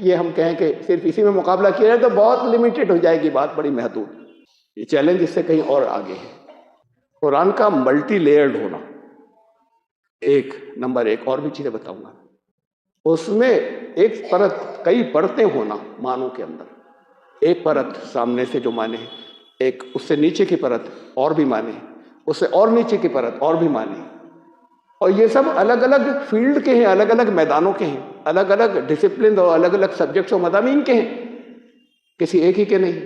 [SPEAKER 1] یہ ہم کہیں کہ صرف اسی میں مقابلہ کیا جائے تو بہت لمیٹڈ ہو جائے گی بات، بڑی محدود۔ یہ چیلنج اس سے کہیں اور آگے ہے۔ قرآن کا ملٹی لیئرڈ ہونا، ایک نمبر ایک، اور بھی چیزیں بتاؤں گا، اس میں ایک پرت، کئی پرتیں ہونا معنوں کے اندر، ایک پرت سامنے سے جو معنی ہے، ایک اس سے نیچے کی پرت اور بھی معنی ہے، اس سے اور نیچے کی پرت اور بھی معنی ہے، اور یہ سب الگ الگ فیلڈ کے ہیں، الگ الگ میدانوں کے ہیں، الگ الگ ڈسپلن اور الگ الگ سبجیکٹس اور مضامین کے ہیں، کسی ایک ہی کے نہیں،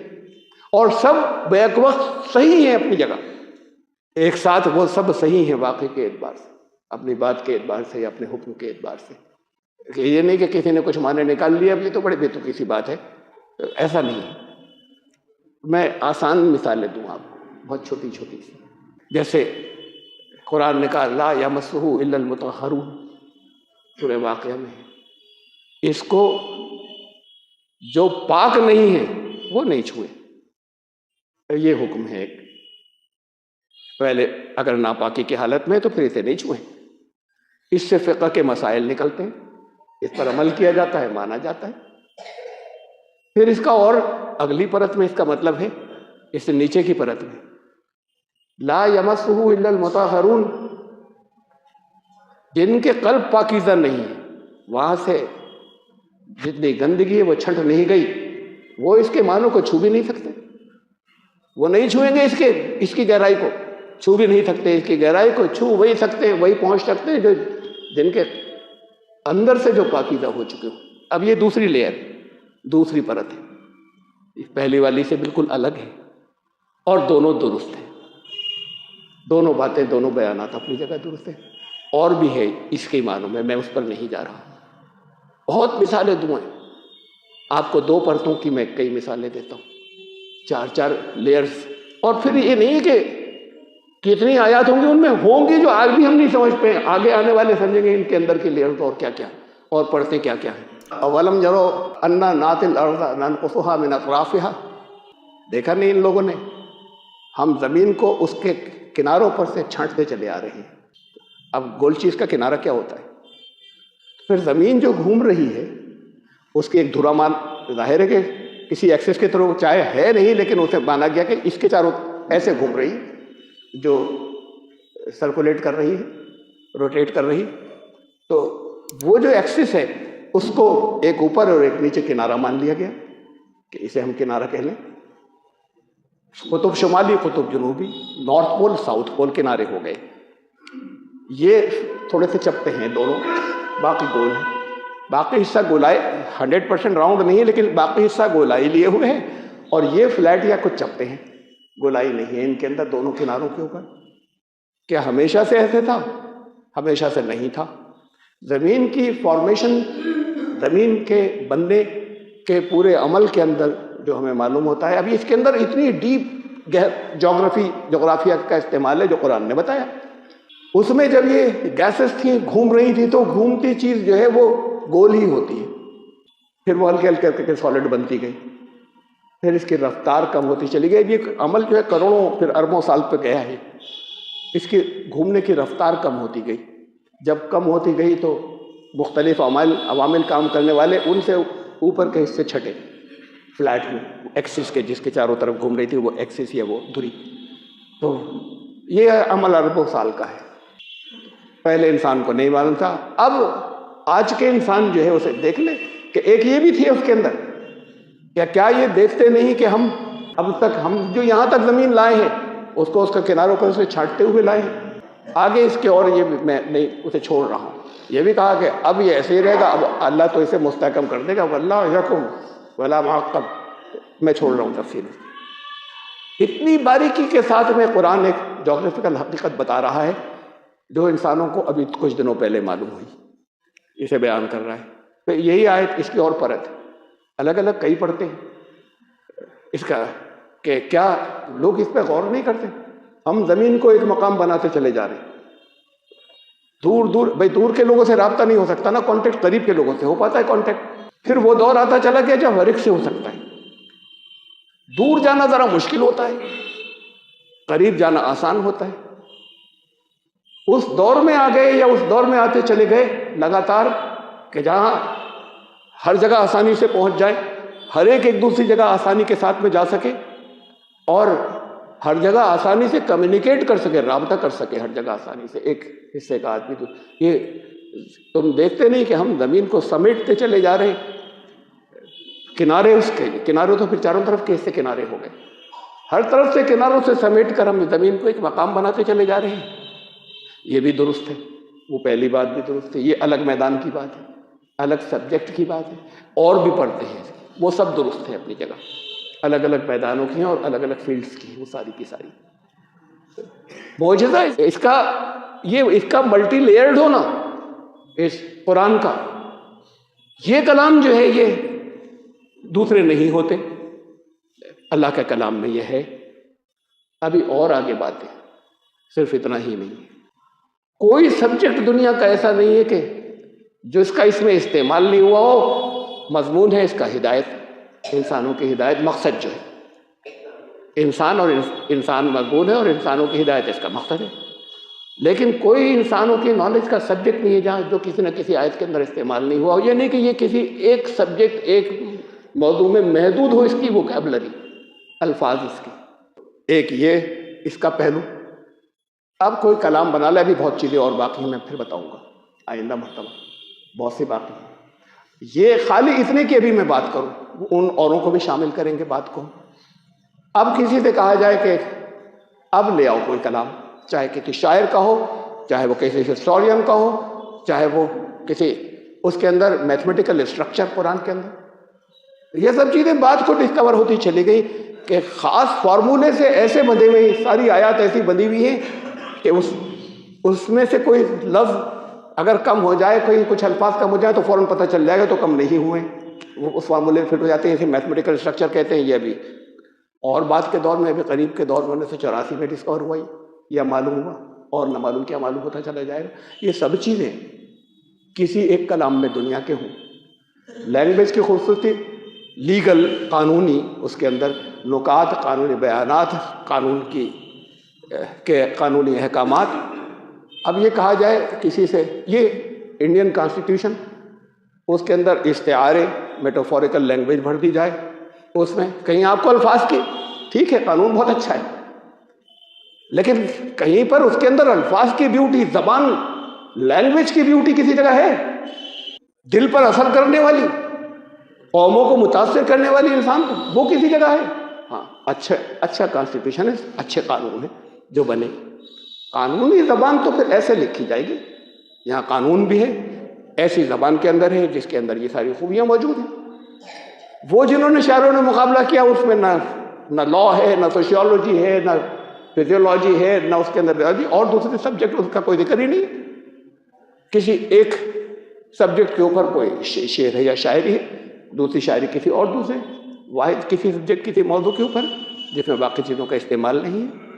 [SPEAKER 1] اور سب بیک وقت صحیح ہیں اپنی جگہ، ایک ساتھ وہ سب صحیح ہیں واقعے کے اعتبار سے، اپنی بات کے اعتبار سے یا اپنے حکم کے اعتبار سے۔ کہ یہ نہیں کہ کسی نے کچھ معنی نکال لیا، اب یہ تو بڑی بےتوقی سی بات ہے، ایسا نہیں ہے۔ میں آسان مثالیں دوں آپ کو، بہت چھوٹی چھوٹی سی، جیسے قرآن نے کہا لا یمسہ الا المطہرون، سورہ واقعہ میں ہے، اس کو جو پاک نہیں ہے وہ نہیں چھوئے، یہ حکم ہے ایک۔ پہلے اگر ناپاکی کی حالت میں تو پھر اسے نہیں چھوئیں، اس سے فقہ کے مسائل نکلتے ہیں، اس پر عمل کیا جاتا ہے، مانا جاتا ہے۔ پھر اس کا اور اگلی پرت میں اس کا مطلب ہے، اس سے نیچے کی پرت میں لا یمسہ الا المطہرون، جن کے قلب پاکیزہ نہیں ہے، وہاں سے جتنی گندگی ہے وہ چھنٹ نہیں گئی، وہ اس کے معنوں کو چھو بھی نہیں سکتے، وہ نہیں چھوئیں گے اس کی گہرائی کو، چھو بھی نہیں سکتے اس کی گہرائی کو، چھو وہی سکتے ہیں، وہی پہنچ سکتے ہیں جو جن کے اندر سے جو پاکیزہ ہو چکے ہو۔ اب یہ دوسری لیئر، دوسری پرت ہے، پہلی والی سے بالکل الگ ہے، اور دونوں درست ہیں، دونوں باتیں، دونوں بیانات اپنی جگہ درست ہیں، اور بھی ہے اس کے معنوں میں اس پر نہیں جا رہا، بہت مثالیں دوں ہیں آپ کو، دو پرتوں کی میں کئی مثالیں دیتا ہوں، چار چار لیئرز، اور پھر یہ نہیں کہ کتنی آیات ہوں گی، ان میں ہوں گی جو آج بھی ہم نہیں سمجھ پائے، آگے آنے والے سمجھیں گے ان کے اندر کی لیئرز اور کیا کیا اور پڑھتے کیا کیا ہیں۔ اولم یرو انا ناتی الارض ننقصها من اطرافها، دیکھا نہیں ان لوگوں نے، ہم زمین کو اس کے کناروں پر سے چھانٹتے چلے آ رہے ہیں۔ اب گول چیز کا کنارہ کیا ہوتا ہے؟ پھر زمین جو گھوم رہی ہے اس کی ایک دھرا مان، ظاہر ہے کہ کسی ایکسس کے تھرو چاہے ہے نہیں، لیکن اسے مانا گیا کہ اس کے چاروں ایسے گھوم رہی، جو سرکولیٹ کر رہی ہے, روٹیٹ کر رہی, تو وہ جو ایکسس ہے اس کو ایک اوپر اور ایک نیچے کنارہ مان لیا گیا کہ اسے ہم کنارہ کہہ لیں. قطب شمالی, قطب جنوبی, نارتھ پول, ساؤتھ پول کنارے ہو گئے. یہ تھوڑے سے چپٹے ہیں دونوں, باقی گول ہیں. باقی حصہ گولائی 100% راؤنڈ نہیں ہے, لیکن باقی حصہ گولائی لیے ہوئے ہیں, اور یہ فلیٹ یا کچھ چپٹے ہیں, گولائی نہیں ہے ان کے اندر دونوں کناروں کے اوپر. کیا ہمیشہ سے ایسے تھا؟ ہمیشہ سے نہیں تھا. زمین کی فارمیشن, زمین کے بننے کے پورے عمل کے اندر جو ہمیں معلوم ہوتا ہے, ابھی اس کے اندر اتنی ڈیپ جغرافیہ کا استعمال ہے جو قرآن نے بتایا. اس میں جب یہ گیسز تھیں گھوم رہی تھی تو گھومتی چیز جو ہے وہ گول ہی ہوتی ہے, پھر وہ ہلکے ہلکے کر کے سالڈ بنتی گئی, پھر اس کی رفتار کم ہوتی چلی گئی. یہ عمل جو ہے کروڑوں پھر اربوں سال پہ گیا ہے, اس کی گھومنے کی رفتار کم ہوتی گئی. جب کم ہوتی گئی تو مختلف عوامل کام کرنے والے ان سے اوپر کے حصے چھٹے فلیٹ میں, ایکسس کے جس کے چاروں طرف گھوم رہی تھی وہ ایکسس یا وہ دھری. تو یہ عمل اربوں سال کا ہے, پہلے انسان کو نہیں معلوم تھا. اب آج کے انسان جو ہے اسے دیکھ لے کہ ایک یہ بھی تھی اس کے اندر. کیا یہ دیکھتے نہیں کہ ہم اب تک ہم جو یہاں تک زمین لائے ہیں اس کو اس کے کناروں پر اسے چھانٹتے ہوئے لائے ہیں, آگے اس کے اور یہ میں نہیں اسے چھوڑ رہا ہوں. یہ بھی کہا کہ اب یہ ایسے ہی رہے گا, اب اللہ تو اسے مستحکم کر دے گا, واللہ یحکم ولا معقب, میں چھوڑ رہا ہوں تفصیل. اتنی باریکی کے ساتھ میں قرآن ایک جغرافیکل حقیقت بتا رہا ہے جو انسانوں کو ابھی کچھ دنوں پہلے معلوم ہوئی, اسے بیان کر رہا ہے. تو یہی آیت اس کی اور پرت ہے. الگ الگ کئی پڑھتے ہیں اس کا کہ کیا لوگ اس پہ غور نہیں کرتے. ہم زمین کو ایک مقام بناتے چلے جا رہے ہیں. دور کے لوگوں سے رابطہ نہیں ہو سکتا نا, کانٹیکٹ قریب کے لوگوں سے ہو پاتا ہے کانٹیکٹ. پھر وہ دور آتا چلا گیا جب ہر ایک سے ہو سکتا ہے. دور جانا ذرا مشکل ہوتا ہے, قریب جانا آسان ہوتا ہے. اس دور میں آ گئے یا اس دور میں آتے چلے گئے لگاتار کہ جہاں ہر جگہ آسانی سے پہنچ جائے, ہر ایک دوسری جگہ آسانی کے ساتھ میں جا سکے, اور ہر جگہ آسانی سے کمیونیکیٹ کر سکے, رابطہ کر سکے ہر جگہ آسانی سے ایک حصے کا آدمی. تو یہ تم دیکھتے نہیں کہ ہم زمین کو سمیٹتے چلے جا رہے ہیں. کنارے اس کے کناروں تو پھر چاروں طرف کے حصے کنارے ہو گئے, ہر طرف سے کناروں سے سمیٹ کر ہم زمین کو ایک مقام بناتے چلے جا رہے ہیں. یہ بھی درست ہے, وہ پہلی بات بھی درست ہے. یہ الگ میدان کی بات ہے, الگ سبجیکٹ کی بات ہے, اور بھی پڑھتے ہیں وہ سب درست ہے اپنی جگہ. الگ الگ میدانوں کی ہیں اور الگ الگ فیلڈز کی ہیں, وہ ساری کی ساری. معجزہ اس کا ملٹی لیئرڈ ہونا اس قرآن کا, یہ کلام جو ہے یہ دوسرے نہیں ہوتے, اللہ کے کلام میں یہ ہے. ابھی اور آگے باتیں, صرف اتنا ہی نہیں ہے. کوئی سبجیکٹ دنیا کا ایسا نہیں ہے کہ جو اس کا اس میں استعمال نہیں ہوا ہو. مضمون ہے اس کا ہدایت, انسانوں کی ہدایت. مقصد جو ہے انسان مضمون ہے اور انسانوں کی ہدایت اس کا مقصد ہے. لیکن کوئی انسانوں کی نالج کا سبجیکٹ نہیں ہے جہاں جو کسی نہ کسی آیت کے اندر استعمال نہیں ہوا ہو. یہ نہیں کہ یہ کسی ایک سبجیکٹ ایک موضوع میں محدود ہو اس کی ووکیبلری, الفاظ اس کی. ایک یہ اس کا پہلو. اب کوئی کلام بنا لے, ابھی بہت چیزیں اور باقی ہیں, میں پھر بتاؤں گا آئندہ مرتبہ, بہت سی باقی ہیں. یہ خالی اتنے کی ابھی میں بات کروں, ان اوروں کو بھی شامل کریں گے بات کو. اب کسی سے کہا جائے کہ اب لے آؤ کوئی کلام, چاہے کسی شاعر کا ہو, چاہے وہ کسی ہسٹورین کا ہو, چاہے وہ کسی اس کے اندر میتھمیٹیکل اسٹرکچر قرآن کے اندر, یہ سب چیزیں بات کو ڈسکور ہوتی چلی گئی کہ خاص فارمولے سے ایسے بندھے ہوئے, ساری آیات ایسی بندھی ہوئی ہیں کہ اس میں سے کوئی لفظ اگر کم ہو جائے, کوئی کچھ الفاظ کم ہو جائے تو فوراً پتہ چل جائے گا تو کم نہیں ہوئے, وہ اس فارمولے میں فٹ ہو جاتے ہیں. اسے میتھمیٹیکل اسٹرکچر کہتے ہیں. یہ ابھی اور بعد کے دور میں, ابھی قریب کے دور میں 1984 میں ڈسکور ہوا یا معلوم ہوا, اور نہ معلوم کیا معلوم ہوتا چلا جائے گا. یہ سب چیزیں کسی ایک کلام میں دنیا کے ہوں. لینگویج کی خوبصورتی, لیگل قانونی, اس کے اندر نکات, قانونی بیانات, قانونی احکامات. اب یہ کہا جائے کسی سے, یہ انڈین کانسٹیٹیوشن, اس کے اندر استعارے, میٹافوریکل لینگویج بھر دی جائے اس میں, کہیں آپ کو الفاظ کی, ٹھیک ہے قانون بہت اچھا ہے, لیکن کہیں پر اس کے اندر الفاظ کی بیوٹی، زبان، لینگویج کی بیوٹی کسی جگہ ہے، دل پر اثر کرنے والی، قوموں کو متاثر کرنے والی انسان وہ کسی جگہ ہے؟ ہاں، اچھا کانسٹیٹیوشن ہے، اچھے قانون ہے جو بنے. قانونی زبان تو پھر ایسے لکھی جائے گی، یہاں قانون بھی ہے، ایسی زبان کے اندر ہے جس کے اندر یہ ساری خوبیاں موجود ہیں. وہ جنہوں نے شاعروں نے مقابلہ کیا اس میں نہ لا ہے، نہ سوشیولوجی ہے، نہ فزیولوجی ہے، نہ اس کے اندر ریاضی، اور دوسرے سبجیکٹ اس کا کوئی ذکر ہی نہیں. کسی ایک سبجیکٹ کے اوپر کوئی شعر ہے یا شاعری ہے، دوسری شاعری کسی اور دوسرے واحد کسی سبجیکٹ کسی موضوع کے اوپر جس میں باقی چیزوں کا استعمال نہیں ہے.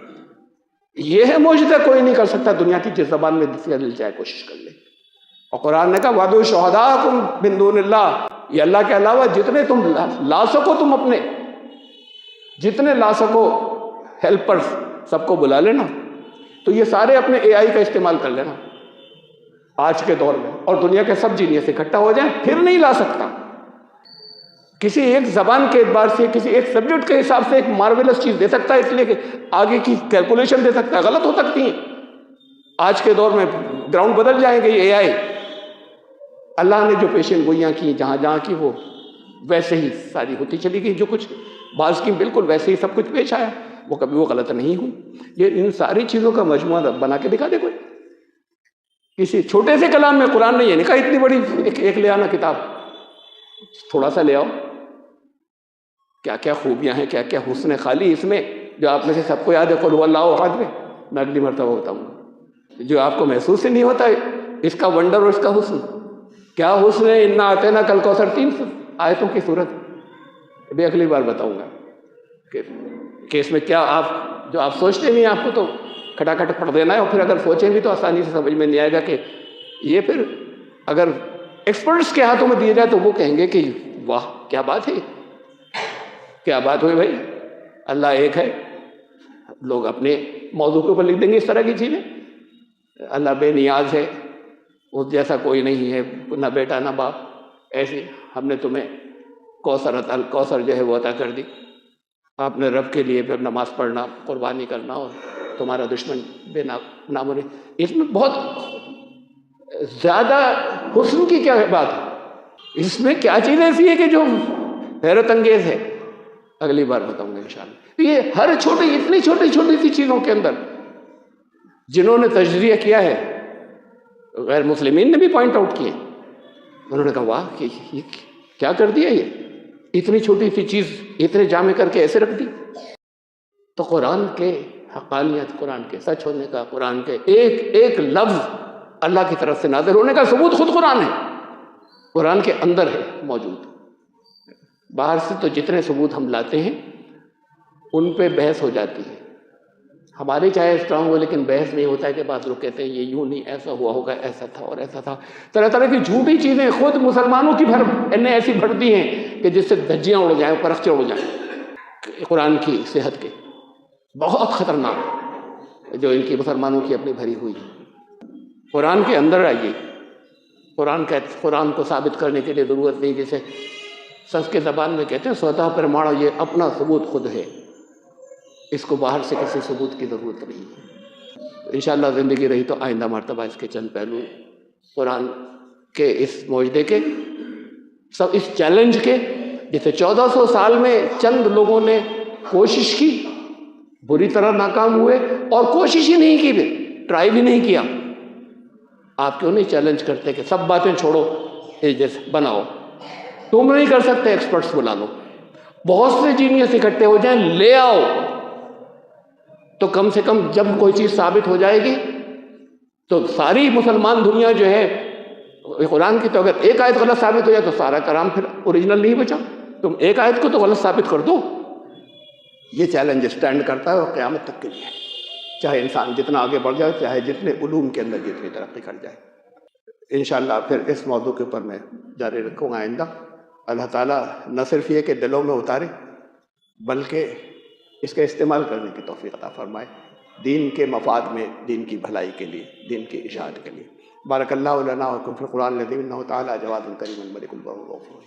[SPEAKER 1] یہ ہے معجزہ، کوئی نہیں کر سکتا دنیا کی جس زبان میں دل چاہے کوشش کر لے. اور قرآن نے کہا وَادُعُوا شُهَدَاءَكُم مِّن دُونِ اللَّهِ، یہ اللہ کے علاوہ جتنے تم لا سکو، تم اپنے جتنے لا سکو ہیلپرز سب کو بلا لینا. تو یہ سارے اپنے اے آئی کا استعمال کر لینا آج کے دور میں، اور دنیا کے سب جینیس اکٹھا ہو جائیں، پھر نہیں لا سکتا. کسی ایک زبان کے اعتبار سے، کسی ایک سبجیکٹ کے حساب سے ایک مارولس چیز دے سکتا ہے، اس لیے کہ آگے کی کیلکولیشن دے سکتا ہے، غلط ہو سکتی ہیں. آج کے دور میں گراؤنڈ بدل جائیں گے. یہ اے آئی، اللہ نے جو پیشن گوئیاں کی جہاں جہاں کی، وہ ویسے ہی ساری ہوتی چلی گئی. جو کچھ بعض کی بالکل ویسے ہی سب کچھ پیش آیا، وہ کبھی وہ غلط نہیں ہوئی. یہ ان ساری چیزوں کا مجموعہ بنا کے دکھا دے کوئی. کسی چھوٹے سے کلام میں قرآن نے یہ نہیں کہا اتنی بڑی ایک لے آنا کتاب، تھوڑا سا لے آؤ. کیا کیا خوبیاں ہیں، کیا کیا حسن خالی اس میں، جو آپ میں سے سب کو یاد ہے. قل هو اللہ احد میں اگلی مرتبہ بتاؤں گا، جو آپ کو محسوس ہی نہیں ہوتا اس کا ونڈر اور اس کا حسن. کیا حسن ہے انا اعطیناک الکوثر، 3 آیتوں کی صورت. ابھی اگلی بار بتاؤں گا کہ اس میں کیا جو آپ سوچتے نہیں، آپ کو تو کھٹاکھٹ پڑھ دینا ہے، اور پھر اگر سوچیں بھی تو آسانی سے سمجھ میں نہیں آئے گا. کہ یہ پھر اگر ایکسپرٹس کے ہاتھوں میں دیے جائے تو وہ کہیں گے کہ واہ کیا بات ہے، کیا بات ہوئی بھائی، اللہ ایک ہے. لوگ اپنے موضوع کے اوپر لکھ دیں گے اس طرح کی چیزیں. اللہ بے نیاز ہے، اس جیسا کوئی نہیں ہے، نہ بیٹا نہ باپ. ایسی ہم نے تمہیں کوثر جو ہے وہ عطا کر دی. آپ نے رب کے لیے پھر نماز پڑھنا، قربانی کرنا، اور تمہارا دشمن بے نام. اس میں بہت زیادہ حسن کی کیا بات ہے، اس میں کیا چیز ایسی ہے کہ جو حیرت انگیز ہے. اگلی بار بتاؤں گا انشاءاللہ. یہ ہر اتنی چھوٹی سی چیزوں کے اندر جنہوں نے تجزیہ کیا ہے، غیر مسلمین نے بھی پوائنٹ آؤٹ کیے. انہوں نے کہا واہ کہ یہ کیا کر دیا، یہ اتنی چھوٹی سی چیز اتنے جامع کر کے ایسے رکھ دی. تو قرآن کے حقانیت، قرآن کے سچ ہونے کا، قرآن کے ایک ایک لفظ اللہ کی طرف سے نازل ہونے کا ثبوت خود قرآن ہے، قرآن کے اندر ہے موجود. باہر سے تو جتنے ثبوت ہم لاتے ہیں ان پہ بحث ہو جاتی ہے، ہماری چاہے اسٹرانگ ہو، لیکن بحث نہیں ہوتا ہے. کہ بعض لوگ کہتے ہیں یہ یوں نہیں، ایسا ہوا ہوگا، ایسا تھا اور ایسا تھا. طرح طرح کی جھوٹی چیزیں خود مسلمانوں کی ایسی بھرتی ہیں کہ جس سے دھجیاں اڑ جائیں، پرخچے اڑ جائیں. قرآن کی صحت کے بہت خطرناک جو ان کی مسلمانوں کی اپنی بھری ہوئی ہے. قرآن کے اندر آئیے. قرآن کو ثابت کرنے کے لیے ضرورت نہیں، جیسے سنسکرت زبان میں کہتے ہیں سوتا پر ماڑا، یہ اپنا ثبوت خود ہے، اس کو باہر سے کسی ثبوت کی ضرورت نہیں ہے. انشاءاللہ زندگی رہی تو آئندہ مرتبہ اس کے چند پہلو قرآن کے اس معجزے کے، سب اس چیلنج کے، جسے 1400 سال میں چند لوگوں نے کوشش کی، بری طرح ناکام ہوئے، اور کوشش ہی نہیں کی، پھر ٹرائی بھی نہیں کیا. آپ کیوں نہیں چیلنج کرتے کہ سب باتیں چھوڑو، جیسے بناؤ. تم نہیں کر سکتے، ایکسپرٹس بلا لو، بہت سے جینیس اکٹھے ہو جائیں، لے آؤ. تو کم سے کم جب کوئی چیز ثابت ہو جائے گی تو ساری مسلمان دنیا جو ہے قرآن کی، تو اگر ایک آیت غلط ثابت ہو جائے تو سارا کلام پھر اوریجنل نہیں بچا. تم ایک آیت کو تو غلط ثابت کر دو. یہ چیلنج اسٹینڈ کرتا ہے اور قیامت تک کے لیے، چاہے انسان جتنا آگے بڑھ جائے، چاہے جتنے علوم کے اندر جتنی ترقی کر جائے. انشاءاللہ پھر اس موضوع کے اوپر میں جاری رکھوں گا آئندہ. اللہ تعالیٰ نہ صرف یہ کہ دلوں میں اتارے، بلکہ اس کا استعمال کرنے کی توفیق عطا فرمائے، دین کے مفاد میں، دین کی بھلائی کے لیے، دین کی اشاعت کے لیے. بارک اللہ لنا ولکم فی القرآن العظیم انہ تعالیٰ جواد کریم الملک البر الغفور.